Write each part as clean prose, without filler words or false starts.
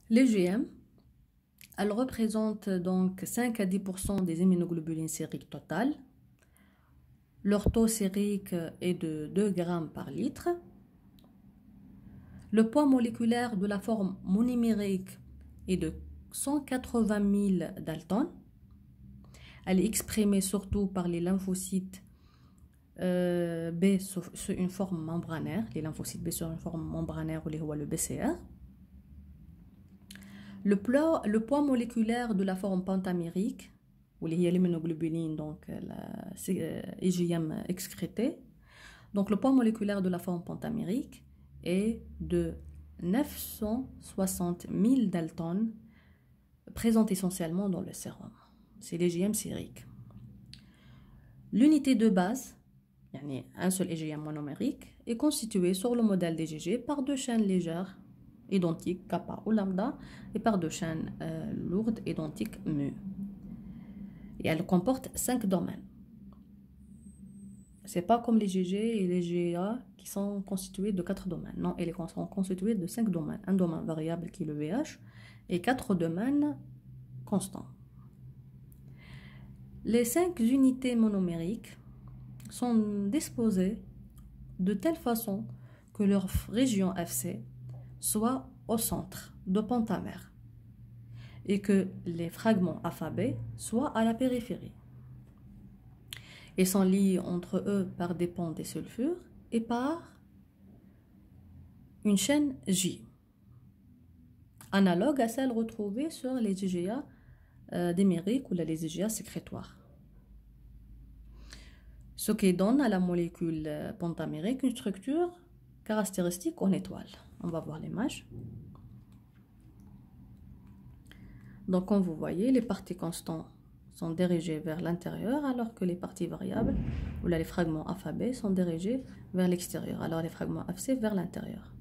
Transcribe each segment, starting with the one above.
Les GM, elles représentent donc 5 à 10% des immunoglobulines sériques totales. Leur taux sérique est de 2 grammes par litre. Le poids moléculaire de la forme monomérique est de 180 000 Dalton. Elle est exprimée surtout par les lymphocytes B sur une forme membranaire, les lymphocytes B sur une forme membranaire ou le BCR. Le poids moléculaire de la forme pentamérique, ou les immunoglobulines, donc la IgM excrétée. Donc le poids moléculaire de la forme pentamérique est de 960 000 Dalton, présent essentiellement dans le sérum. C'est l'IgM sérique. L'unité de base, un seul IgM monomérique, est constituée sur le modèle d'IgG par deux chaînes légères identiques, kappa ou lambda, et par deux chaînes lourdes identiques, mu. Et elle comporte 5 domaines. C'est pas comme les GG et les GA qui sont constitués de 4 domaines. Non, elles sont constituées de 5 domaines. Un domaine variable qui est le VH et 4 domaines constants. Les 5 unités monomériques sont disposées de telle façon que leur région FC soit au centre de pentamère et que les fragments alphabets soient à la périphérie. Ils sont liés entre eux par des ponts des sulfures et par une chaîne J, analogue à celle retrouvée sur les IgA dimériques ou les IgA sécrétoires. Ce qui donne à la molécule pentamérique une structure caractéristique en étoile. On va voir l'image. Donc, comme vous voyez, les parties constantes sont dirigées vers l'intérieur, alors que les parties variables, ou là, les fragments alphabets, sont dirigés vers l'extérieur, alors les fragments FC vers l'intérieur.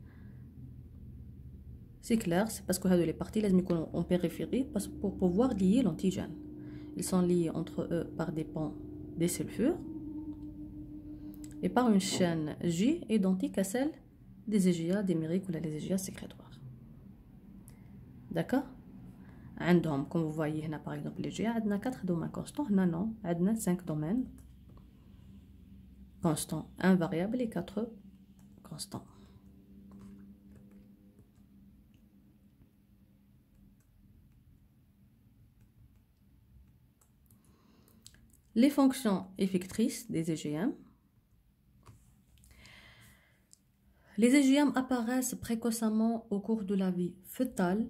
C'est clair, c'est parce que les parties les en périphérie pour pouvoir lier l'antigène. Ils sont liés entre eux par des ponts des sulfures et par une chaîne J identique à celle des IgA dimériques ou les IgA sécrétoires. D'accord? Comme vous voyez, par exemple, les GA, on a 4 domaines constants. Non, on a 5 domaines constants, un variable et 4 constants. Les fonctions effectrices des IgM. Les IgM apparaissent précocement au cours de la vie fœtale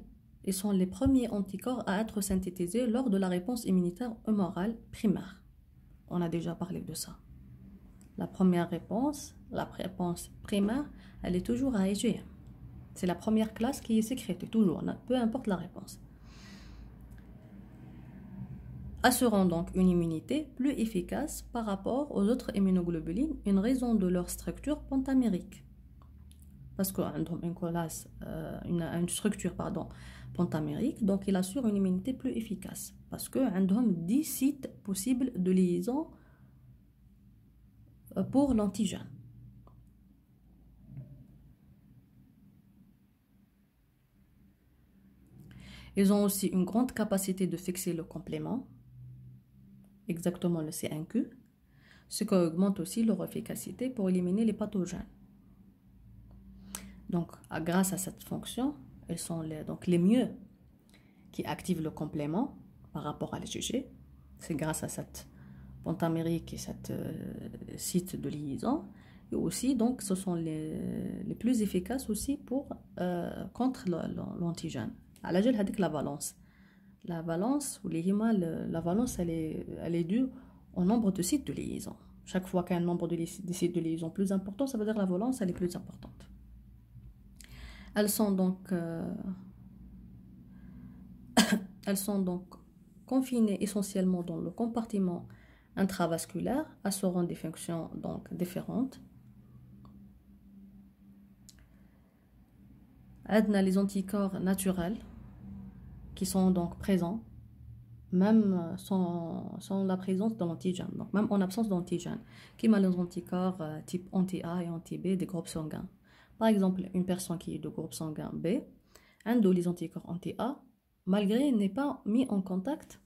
et sont les premiers anticorps à être synthétisés lors de la réponse immunitaire humorale primaire. On a déjà parlé de ça. La première réponse, la réponse primaire, elle est toujours à IgM. C'est la première classe qui est sécrétée, toujours, peu importe la réponse. Assurant donc une immunité plus efficace par rapport aux autres immunoglobulines, une raison de leur structure pentamérique. Parce qu'ils ont une structure pentamérique, donc il assure une immunité plus efficace. Parce qu'ils ont 10 sites possibles de liaison pour l'antigène. Ils ont aussi une grande capacité de fixer le complément, exactement le C1Q, ce qui augmente aussi leur efficacité pour éliminer les pathogènes. Donc, grâce à cette fonction, ils sont les mieux qui activent le complément par rapport à l'IgG. C'est grâce à cette pentamérique et cette site de liaison. Et aussi, donc, ce sont les plus efficaces aussi contre l'antigène. À la la valence. La valence, la valence, elle est due au nombre de sites de liaison. Chaque fois qu'il y a un nombre de sites de liaison plus important, ça veut dire que la valence, elle est plus importante. Elles sont donc confinées essentiellement dans le compartiment intravasculaire, assurant des fonctions donc différentes. On a les anticorps naturels qui sont donc présents, même sans la présence de l'antigène, donc même en absence d'antigène, qui ont les anticorps type anti-A et anti-B des groupes sanguins. Par exemple, une personne qui est de groupe sanguin B, عنده les anticorps anti-A, malgré il n'est pas mis en contact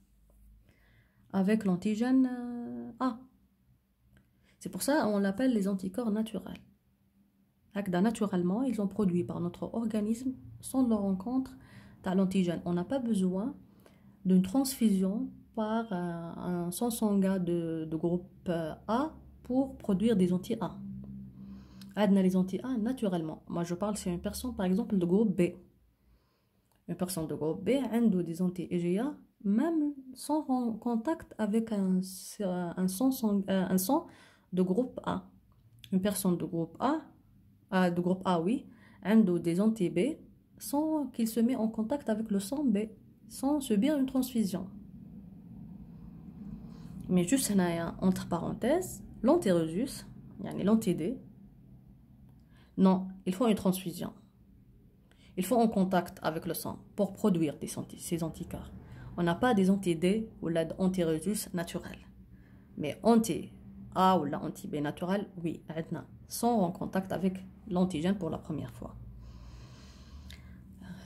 avec l'antigène A. C'est pour ça qu'on l'appelle les anticorps naturels. Naturellement, ils sont produits par notre organisme sans la rencontre de l'antigène. On n'a pas besoin d'une transfusion par un sang sanguin de groupe A pour produire des anti-A. On a les anti-A naturellement. Moi, je parle, c'est une personne, par exemple, de groupe B. Une personne de groupe B a des anti-IgA, même sans contact avec un sang de groupe A. Une personne de groupe A, oui, a des anti-B sans qu'il se met en contact avec le sang B, sans subir une transfusion. Mais juste entre parenthèses, l'antiresus, l'anti-D, non, il faut une transfusion. Il faut en contact avec le sang pour produire ces anticorps. On n'a pas des anti-D ou l'antiresus naturel. Mais anti-A ou l'anti-B naturel, oui, sont en contact avec l'antigène pour la première fois.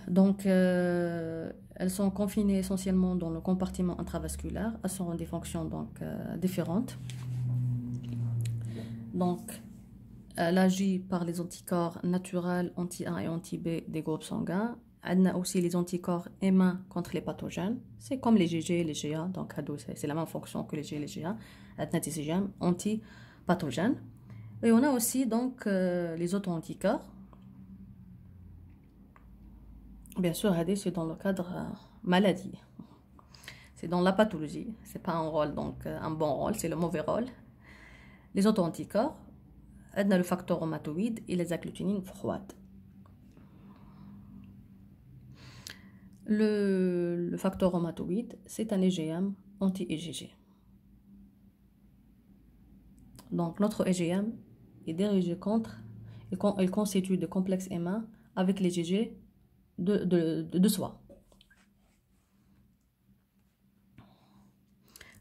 Donc, elles sont confinées essentiellement dans le compartiment intravasculaire. Elles ont des fonctions donc, différentes. Donc, elle agit par les anticorps naturels anti-A et anti-B des groupes sanguins. Elle a aussi les anticorps M1 contre les pathogènes. C'est comme les GG et les GA. Donc, c'est la même fonction que les G et les GA. Elle a des IgM anti-pathogènes. Et on a aussi donc les autres anticorps. Bien sûr, c'est dans le cadre maladie. C'est dans la pathologie. C'est pas un rôle, donc un bon rôle, c'est le mauvais rôle. Les autres anticorps, on a le facteur rhumatoïde et les agglutinines froides. Le facteur rhumatoïde, c'est un IgM anti-IgG. Donc notre IgM est dirigé contre, il constitue de complexes M1 avec les IgG de soi.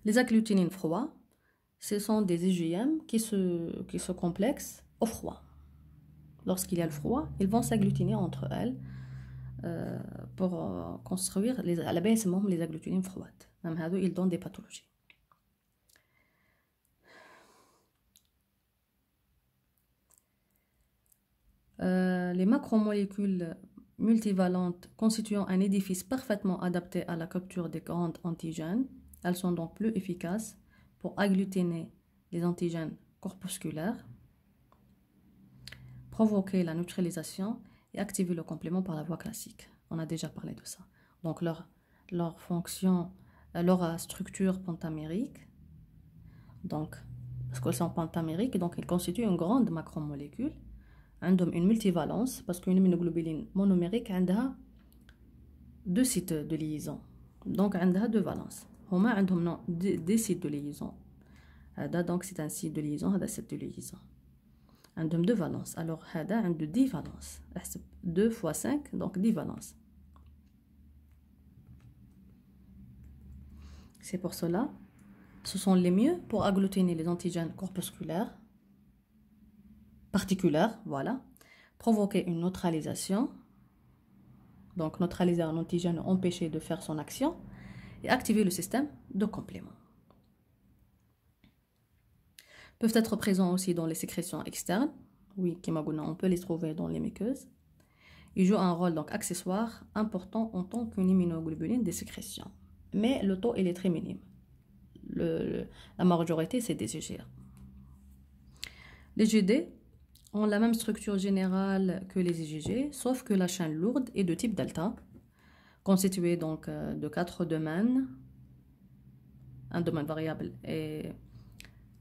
Les agglutinines froides, ce sont des IgM qui se complexent au froid. Lorsqu'il y a le froid, ils vont s'agglutiner entre elles pour construire à la base même les agglutinines froides. Même ils donnent des pathologies. Les macromolécules multivalentes constituant un édifice parfaitement adapté à la capture des grands antigènes, elles sont donc plus efficaces pour agglutiner les antigènes corpusculaires, provoquer la neutralisation et activer le complément par la voie classique. On a déjà parlé de ça. Donc leur fonction, leur structure pentamérique, donc parce qu'elles sont pentamériques, donc elles constituent une grande macromolécule. Une multivalence parce qu'une immunoglobuline monomérique a deux sites de liaison, donc elle a deux valences. Huma عندهم des sites de liaison. Donc c'est un site de liaison, هذا site de liaison. عندهم deux valences. Alors هذا عنده 10 valences. 2 fois 5 donc 10 valences. C'est pour cela ce sont les mieux pour agglutiner les antigènes corpusculaires particulière, voilà, provoquer une neutralisation, donc neutraliser un antigène, empêcher de faire son action, et activer le système de complément. Peuvent être présents aussi dans les sécrétions externes, oui, on peut les trouver dans les muqueuses. Ils jouent un rôle donc accessoire important en tant qu'une immunoglobuline des sécrétions, mais le taux il est très minime. La majorité c'est des IgA. Les GD ont la même structure générale que les IgG, sauf que la chaîne lourde est de type delta, constituée donc de 4 domaines, un domaine variable et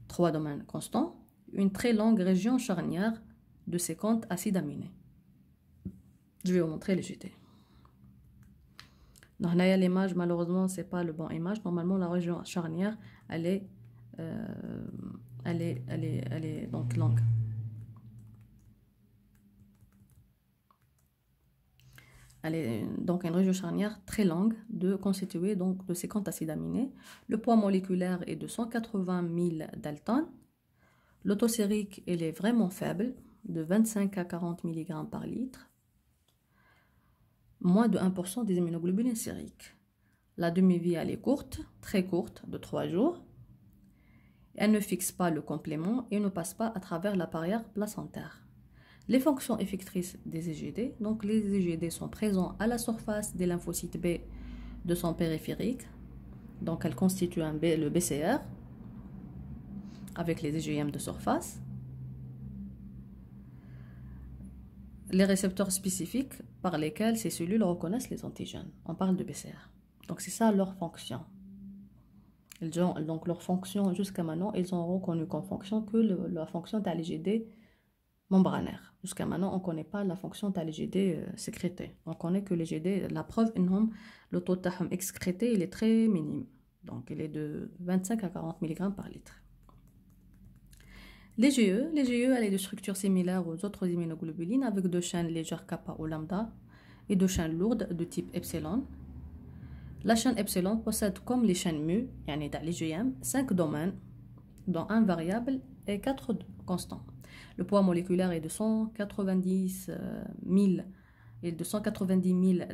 3 domaines constants, une très longue région charnière de 50 acides aminés. Je vais vous montrer les GD. Donc là, l'image, malheureusement, c'est pas le bon image. Normalement, la région charnière, elle est donc longue. Elle est donc une région charnière très longue, constituée donc de 50 acides aminés. Le poids moléculaire est de 180 000 daltons. Le taux sérique il est vraiment faible, de 25 à 40 mg par litre. moins de 1% des immunoglobulines sériques. La demi-vie, elle est courte, très courte, de 3 jours. Elle ne fixe pas le complément et ne passe pas à travers la barrière placentaire. Les fonctions effectrices des EGD, donc les EGD sont présents à la surface des lymphocytes B de son périphérique, donc elles constituent le BCR avec les IgM de surface. Les récepteurs spécifiques par lesquels ces cellules reconnaissent les antigènes. On parle de BCR. Donc c'est ça leur fonction. Donc leur fonction jusqu'à maintenant, ils ont reconnu comme fonction que la fonction de l'IgD membranaire. Jusqu'à maintenant, on ne connaît pas la fonction de l'IgD sécrétée. On connaît que l'IgD, la preuve, le taux excrété, il est très minime. Donc il est de 25 à 40 mg par litre. Les GE, elle est de structure similaire aux autres immunoglobulines avec deux chaînes légères kappa ou lambda et deux chaînes lourdes de type epsilon. La chaîne epsilon possède comme les chaînes mu, yani dans l'IgM, 5 domaines, dont un variable et 4 constants. Le poids moléculaire est de 190 000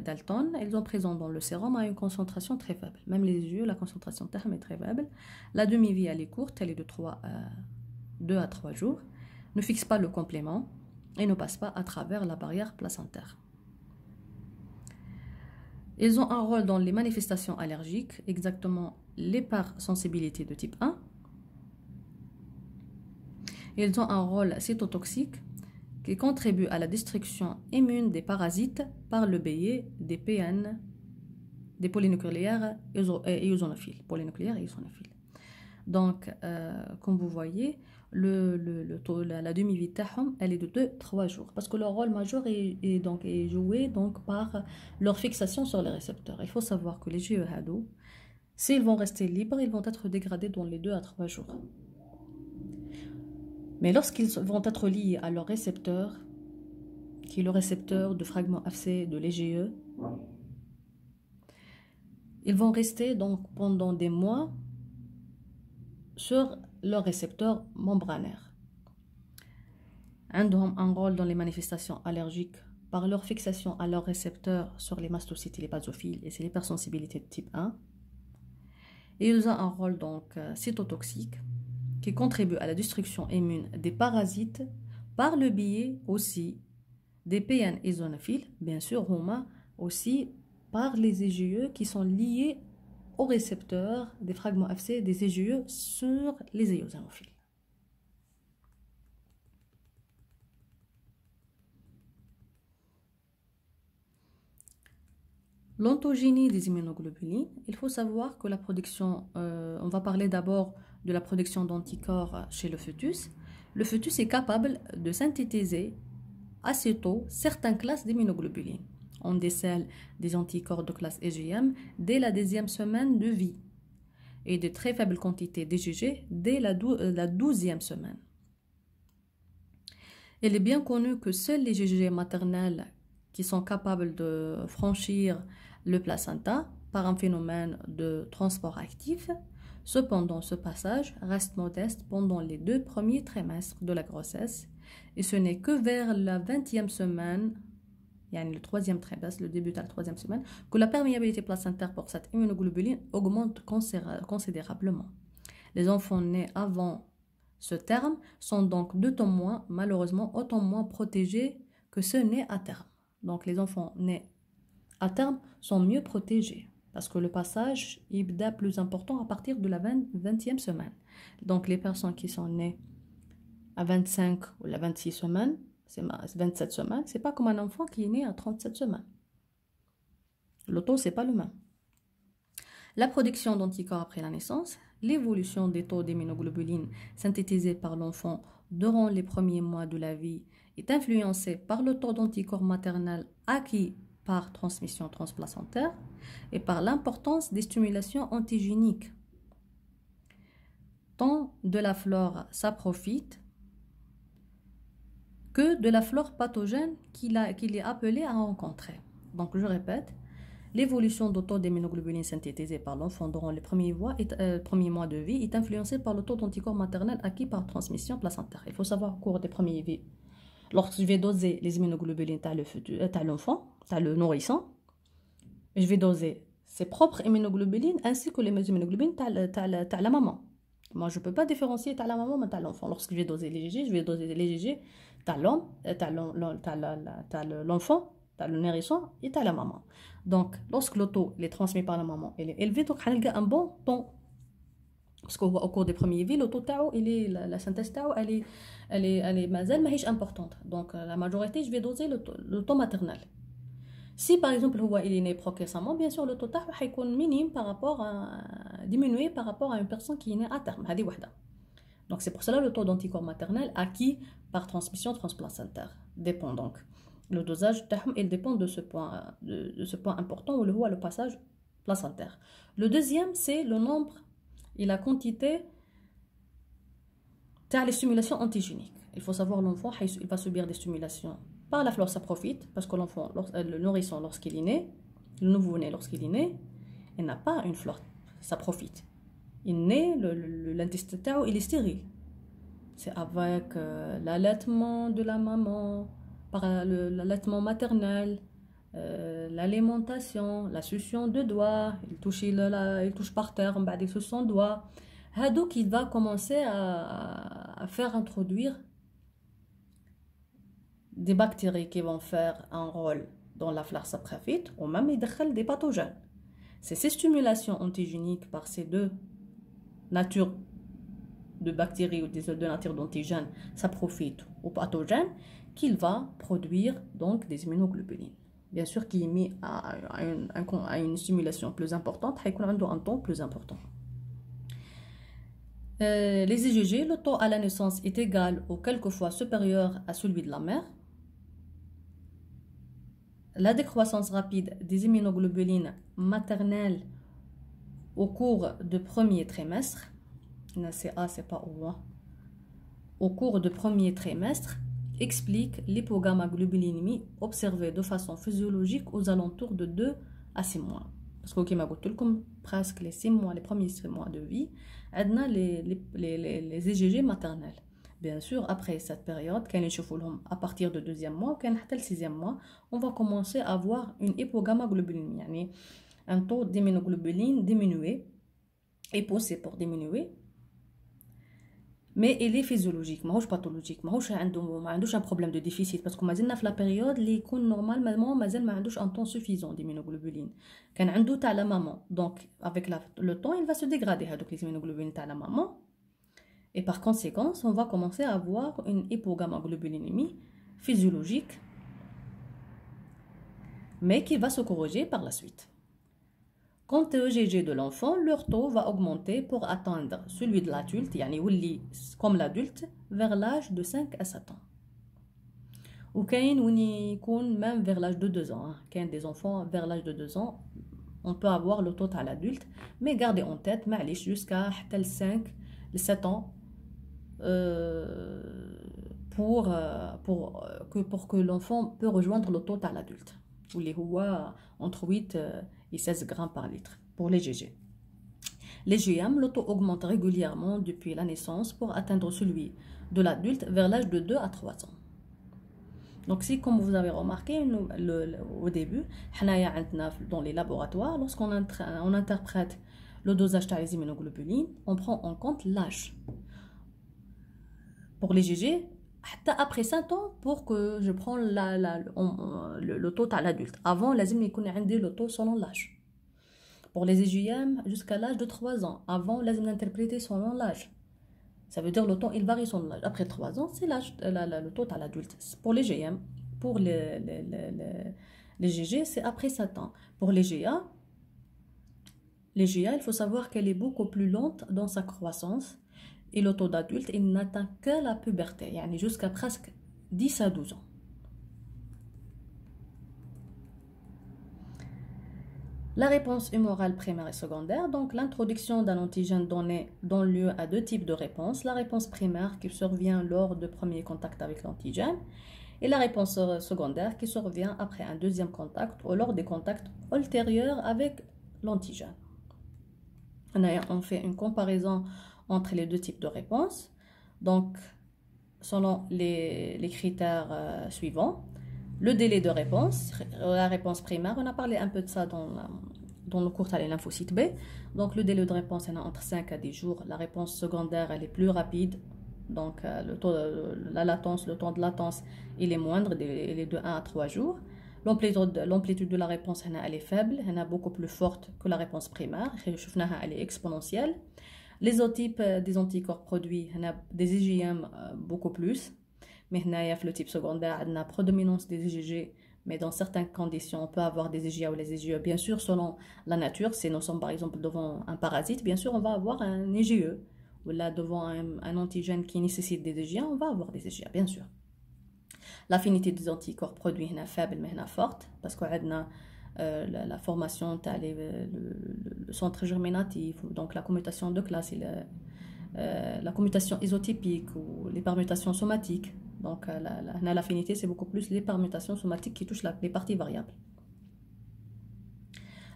daltons. Ils sont présents dans le sérum à une concentration très faible. Même les yeux, la concentration est très faible. La demi-vie, elle est courte, elle est de 2 à 3 jours, ne fixe pas le complément et ne passe pas à travers la barrière placentaire. Ils ont un rôle dans les manifestations allergiques, exactement l'hypersensibilité de type 1. Ils ont un rôle cytotoxique qui contribue à la destruction immune des parasites par le biais des PN, des polynucléaires eosinophiles. Donc, comme vous voyez, la demi-vie elle est de 2-3 jours parce que leur rôle majeur est joué par leur fixation sur les récepteurs. Il faut savoir que les GE-HADO, s'ils vont rester libres, ils vont être dégradés dans les 2 à 3 jours. Mais lorsqu'ils vont être liés à leur récepteur, qui est le récepteur de fragments FC de l'EGE, ils vont rester donc pendant des mois sur leur récepteur membranaire. Ils ont un rôle dans les manifestations allergiques par leur fixation à leur récepteur sur les mastocytes et les basophiles, et c'est l'hypersensibilité de type 1. Et ils ont un rôle donc cytotoxique qui contribue à la destruction immune des parasites par le biais aussi des PN eosinophiles, bien sûr, aussi par les IgE qui sont liés aux récepteurs des fragments FC des IgE sur les éosinophiles. L'ontogénie des immunoglobulines, il faut savoir que la production, on va parler d'abord de la production d'anticorps chez le fœtus. Le fœtus est capable de synthétiser assez tôt certaines classes d'immunoglobulines. On décèle des anticorps de classe IgM dès la 10e semaine de vie et de très faibles quantités d'IgG dès la 12e semaine. Il est bien connu que seuls les IgG maternels qui sont capables de franchir le placenta par un phénomène de transport actif. Cependant, ce passage reste modeste pendant les 2 premiers trimestres de la grossesse et ce n'est que vers la 20e semaine, le 3e trimestre, le début de la 3e semaine, que la perméabilité placentaire pour cette immunoglobuline augmente considérablement. Les enfants nés avant ce terme sont donc malheureusement autant moins protégés que ceux nés à terme. Donc les enfants nés à terme sont mieux protégés parce que le passage est plus important à partir de la 20e semaine. Donc les personnes qui sont nées à 25 ou la 26 semaines, c'est 27 semaines, c'est pas comme un enfant qui est né à 37 semaines. Le taux, c'est pas le même. La production d'anticorps après la naissance, l'évolution des taux d'immunoglobulines synthétisés par l'enfant durant les premiers mois de la vie est influencée par le taux d'anticorps maternel acquis par transmission transplacentaire et par l'importance des stimulations antigéniques. Tant de la flore saprophyte que de la flore pathogène qu'il est appelé à rencontrer. Donc je répète, l'évolution du taux d'immunoglobulines synthétisés par l'enfant durant les premiers mois de vie est influencée par le taux d'anticorps maternel acquis par transmission placentaire. Il faut savoir au cours des premiers vies, lorsque je vais doser les immunoglobulines à l'enfant, à le nourrisson, je vais doser ses propres immunoglobulines ainsi que les immunoglobulines de la maman. Moi, je ne peux pas différencier la maman et l'enfant. Lorsque je vais doser les GG, je vais doser les GG de l'homme, de l'enfant, de le nourrisson et de la maman. Donc, lorsque le taux est transmis par la maman, il est élevé, donc on a un bon ton. Parce qu'au cours des premiers vies, le taux la synthèse elle est importante. Donc, la majorité, je vais doser le taux maternel. Si par exemple il est né progressivement, bien sûr le taux va être minime par rapport à diminué par rapport à une personne qui est née à terme. Donc c'est pour cela le taux d'anticorps maternel acquis par transmission transplacentaire dépend donc. Le dosage il dépend de ce point important où le passage placentaire. Le deuxième c'est le nombre et la quantité les stimulations antigéniques. Il faut savoir l'enfant il va subir des stimulations. Par la flore, ça profite, parce que l'enfant, le nourrisson, lorsqu'il est né, le nouveau-né, lorsqu'il est né, il n'a pas une flore, ça profite. Il naît, l'intestin, il est stérile. C'est avec l'allaitement de la maman, par l'allaitement maternel, l'alimentation, la succion de doigts, il touche par terre, il suce son doigt. Donc, il va commencer à faire introduire des bactéries qui vont faire un rôle dans la flore saprophyte ou même des pathogènes. C'est ces stimulations antigéniques par ces deux natures de bactéries ou des deux natures d'antigènes saprophytes ou pathogènes qu'il va produire donc des immunoglobulines. Bien sûr, qui est mis à une stimulation plus importante, il y a un temps plus important. Les IgG, le taux à la naissance est égal ou quelquefois supérieur à celui de la mère. La décroissance rapide des immunoglobulines maternelles au cours du premier trimestre, c'est pas au mois, au cours du premier trimestre, explique l'hypogammaglobulinémie observée de façon physiologique aux alentours de 2 à 6 mois. Parce que comme je vous presque les 6 mois, les premiers 6 mois de vie, on a les IgG maternels. Bien sûr, après cette période, à partir du deuxième mois, ou le sixième mois, on va commencer à avoir une hypogammaglobulinémie, un taux d'immunoglobuline diminué, et poussé pour diminuer. Mais il est physiologique, ماهوش pathologique, ماهوش ما عندوش un problème de déficit parce que مازلنا في la période اللي يكون normalement مازال ما عندوش un temps suffisant d'immunoglobulines. كان عنده تاع la maman. Donc avec le temps, il va se dégrader هذوك les immunoglobulines تاع la maman. Et par conséquent, on va commencer à avoir une hypogammaglobulinémie physiologique mais qui va se corriger par la suite. Quant au IgG de l'enfant, leur taux va augmenter pour atteindre celui de l'adulte, comme l'adulte, vers l'âge de 5 à 7 ans. Ou même vers l'âge de 2 ans. Quand des enfants vers l'âge de 2 ans, on peut avoir le taux à l'adulte, mais gardez en tête, jusqu'à 5, 7 ans, pour que l'enfant peut rejoindre le taux à l'adulte. Ou les entre 8 et 16 grammes par litre pour les GG. Les GM, le taux augmente régulièrement depuis la naissance pour atteindre celui de l'adulte vers l'âge de 2 à 3 ans. Donc si, comme vous avez remarqué au début, dans les laboratoires, lorsqu'on interprète le dosage des immunoglobulines, on prend en compte l'âge. Pour les GG, après 5 ans, pour que je prends le taux à l'adulte. Avant, lazim يكون عندي le taux selon l'âge. Pour les IgM, jusqu'à l'âge de 3 ans. Avant, lazim l'interpréter selon l'âge. Ça veut dire le taux, il varie selon l'âge. Après 3 ans, c'est l'âge, le taux à l'adulte. Pour les GM, pour les GG, c'est après 7 ans. Pour les GA, il faut savoir qu'elle est beaucoup plus lente dans sa croissance. Et le taux d'adulte, il n'atteint que la puberté, jusqu'à presque 10 à 12 ans. La réponse humorale primaire et secondaire, donc l'introduction d'un antigène donné donne lieu à 2 types de réponses. La réponse primaire qui survient lors du premier contact avec l'antigène et la réponse secondaire qui survient après un deuxième contact ou lors des contacts ultérieurs avec l'antigène. On fait une comparaison entre les 2 types de réponses. Donc, selon les critères suivants, Le délai de réponse, la réponse primaire, on a parlé un peu de ça dans le cours de lymphocyte B. Donc le délai de réponse est entre 5 à 10 jours. La réponse secondaire, elle est plus rapide. Donc le temps de latence, il est moindre, il est de 1 à 3 jours. L'amplitude de la réponse, elle est faible, elle est beaucoup plus forte que la réponse primaire. Elle est exponentielle. Les isotypes des anticorps produits, des IgM beaucoup plus. Mais le type secondaire, on a prédominance des IgG, mais dans certaines conditions, on peut avoir des IgA ou les IgE. Bien sûr, selon la nature, si nous sommes par exemple devant un parasite, bien sûr, on va avoir un IgE. Ou là, devant un antigène qui nécessite des IgA, on va avoir des IgA, bien sûr. L'affinité des anticorps produits est faible, mais forte, parce qu'on a la formation, le centre germinatif, donc la commutation de classe, la commutation isotypique ou les permutations somatiques. Donc l'affinité, c'est beaucoup plus les permutations somatiques qui touchent les parties variables.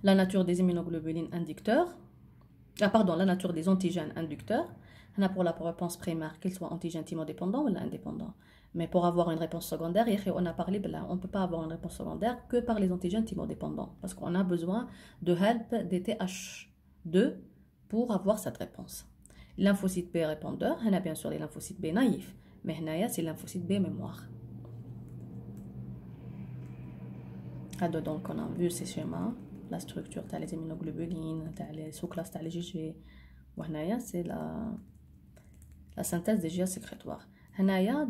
La nature des immunoglobulines inducteurs, la nature des antigènes inducteurs, pour la réponse primaire, qu'ils soient antigènes thymodépendants ou indépendants. Mais pour avoir une réponse secondaire, on a parlé, on ne peut pas avoir une réponse secondaire que par les antigènes thymodépendants, parce qu'on a besoin de help des TH2 pour avoir cette réponse. Lymphocyte B répondeur, on a bien sûr les lymphocytes B naïfs, mais c'est lymphocyte B mémoire. Donc on a vu ces schémas, la structure des immunoglobulines, les sous-classes des IgG. C'est la synthèse des GA sécrétoires.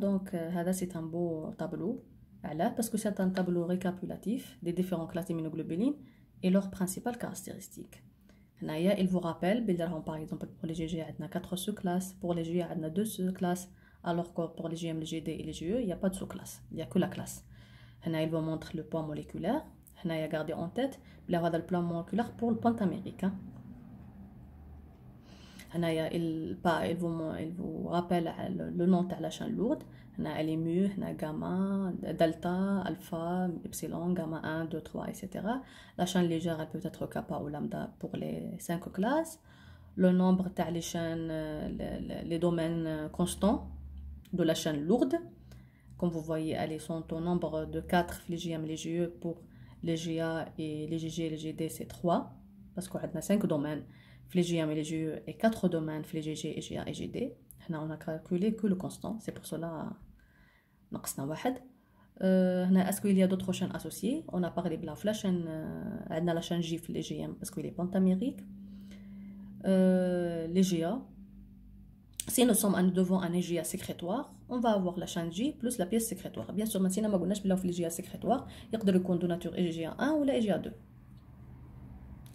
Donc c'est un beau tableau parce que c'est un tableau récapitulatif des différentes classes d'immunoglobulines et leurs principales caractéristiques. Il vous rappelle, par exemple, pour les GG, on a 4 sous-classes, pour les GA, on a 2 sous-classes, alors que pour les GM, les GD et les GE, il n'y a pas de sous-classe, il n'y a que la classe. Il vous montre le poids moléculaire, gardez en tête, le poids moléculaire pour le pentamérique. Il vous rappelle le nom de la chaîne lourde. Elle est mu, gamma, delta, alpha, epsilon, gamma 1, 2, 3, etc. La chaîne légère, elle peut être kappa ou lambda pour les 5 classes. Le nombre de chaînes, les domaines constants de la chaîne lourde. Comme vous voyez, elles sont au nombre de 4 les GM, les GE pour les GA et les GG et les GD, c'est 3. Parce qu'on a 5 domaines. Les GM et les GE et 4 domaines, les GG, GA et GD. On a calculé que le constant, c'est pour cela est-ce qu'il y a d'autres chaînes associées? On a parlé de la chaîne, la chaîne J, les GM, parce qu'il est pentamérique. Les GA. Si nous sommes devant un GA sécrétoire, on va avoir la chaîne J plus la pièce sécrétoire. Bien sûr, maintenant, on a les GA sécrétoires, il y a de nature EGA 1 ou la EGA 2.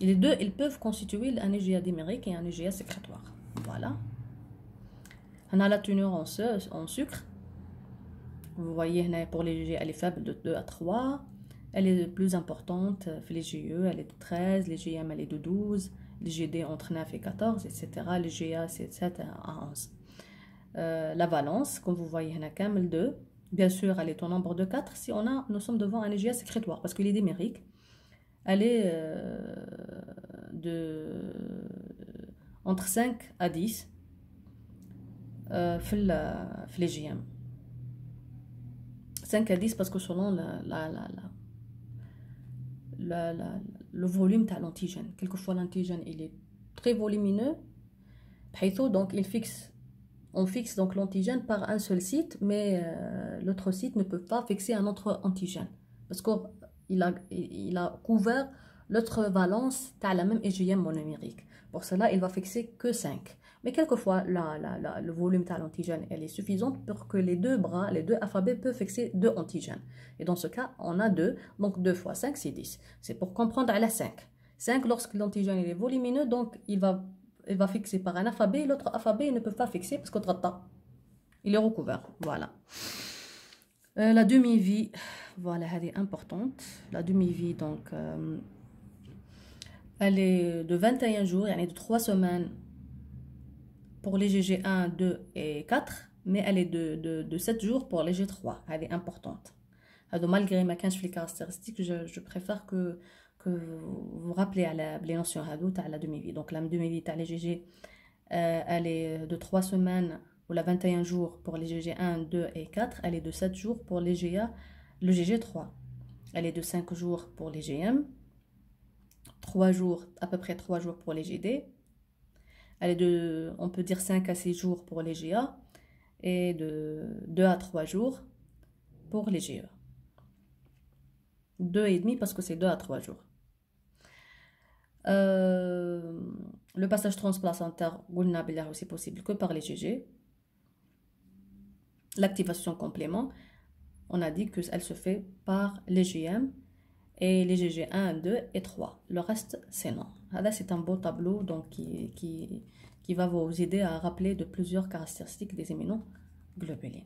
Et les deux, ils peuvent constituer un EGA dimérique et un EGA sécrétoire. Voilà. On a la teneur en sucre. Vous voyez, pour les GE, elle est faible de 2 à 3. Elle est plus importante. Les GE, elle est de 13. Les GM, elle est de 12. Les GD entre 9 et 14, etc. Les GA, c'est de 7 à 11. La valence, comme vous voyez, il y a 2. Bien sûr, elle est au nombre de 4 si nous sommes devant un EGA sécrétoire, parce qu'il est dimérique. Elle est entre 5 à 10 في les GM. 5 à 10 parce que selon le volume de l'antigène. Quelquefois l'antigène il est très volumineux, donc on fixe donc l'antigène par un seul site, mais l'autre site ne peut pas fixer un autre antigène parce qu'il a couvert l'autre valence de la même IgM monomérique. Pour cela, il va fixer que 5. Mais quelquefois, le volume de l'antigène est suffisant pour que les deux bras, les deux alphabets peuvent fixer 2 antigènes. Et dans ce cas, on a 2, donc 2 fois 5, c'est 10. C'est pour comprendre à la 5. 5, lorsque l'antigène est volumineux, donc il va fixer par un alphabet, l'autre alphabet il ne peut pas fixer parce que il est recouvert. Voilà. La demi-vie, voilà, elle est importante. La demi-vie, donc, elle est de 21 jours, elle est de 3 semaines pour les GG 1, 2 et 4, mais elle est de 7 jours pour les G3. Elle est importante. Alors, malgré ma 15 caractéristiques, je préfère que vous vous rappelez à les notions à la demi-vie. Donc, la demi-vie à les GG, elle est de 3 semaines ou la 21 jours pour les GG 1, 2 et 4. Elle est de 7 jours pour les GA Le GG 3, elle est de 5 jours pour les GM, 3 jours, à peu près 3 jours pour les GD. Elle est de, on peut dire 5 à 6 jours pour les GA et de 2 à 3 jours pour les GE. 2,5 parce que c'est 2 à 3 jours. Le passage transplacentaire, c'est possible que par les GG. L'activation complément, on a dit qu'elle se fait par les GM et les GG 1, 2 et 3. Le reste, c'est non. Là, c'est un beau tableau donc, qui va vous aider à rappeler de plusieurs caractéristiques des immunoglobulines.